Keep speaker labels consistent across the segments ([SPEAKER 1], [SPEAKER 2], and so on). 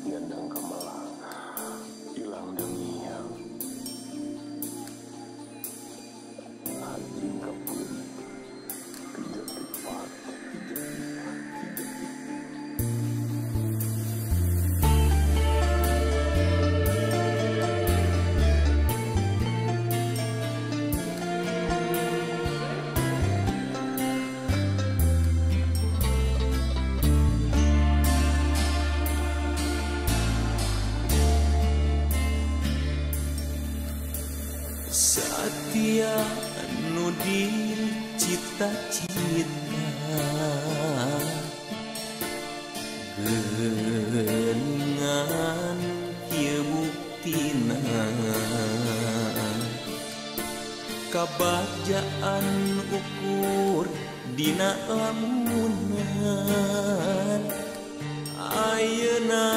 [SPEAKER 1] nyandang kamalang ilang dengiang anjing kapun tidak lipat
[SPEAKER 2] Satya anu dicita-cita geuningan ieu buktina kabajaan ukur dina lamunan ayeuna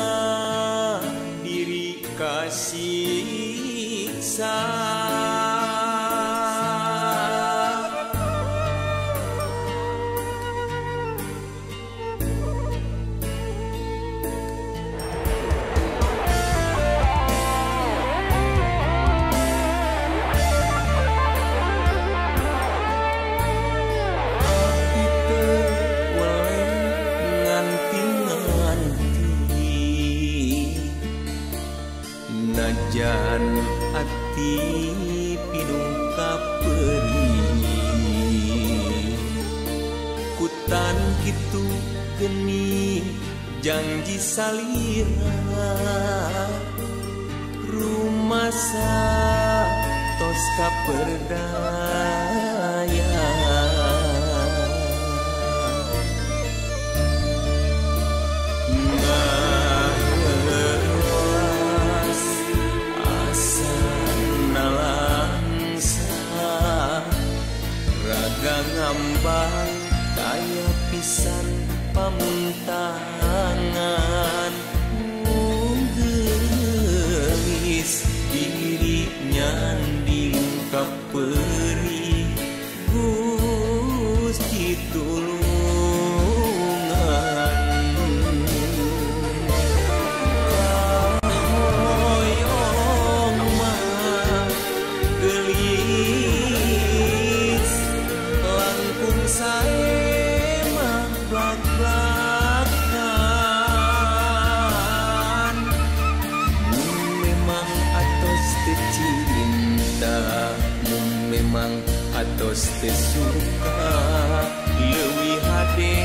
[SPEAKER 2] diri kasiksa. Najan ati pidung kaperi kutan kitu geni janji salira rumasa tos kaperdaya ngambang kaya pisan pamuntangan geus diri nyanding kaperi Gusti tulungan hoyong mah geulis langkung sae mah blak-blakan memang atos teu cinta memang atos teu suka leuwih hade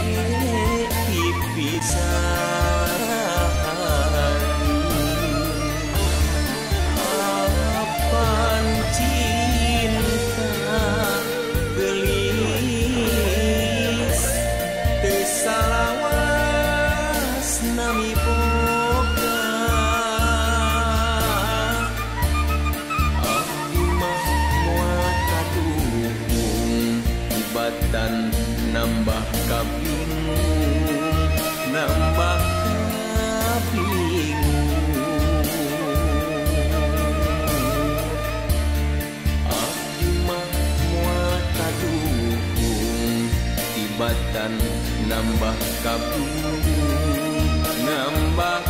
[SPEAKER 2] pipisan apan cinta gelis teu salawas nami boga abdi mah moal kadukung ibatan nambah kabingung nambah kabingung abdi mah moal kadukung ibatan nambah kabingung nambah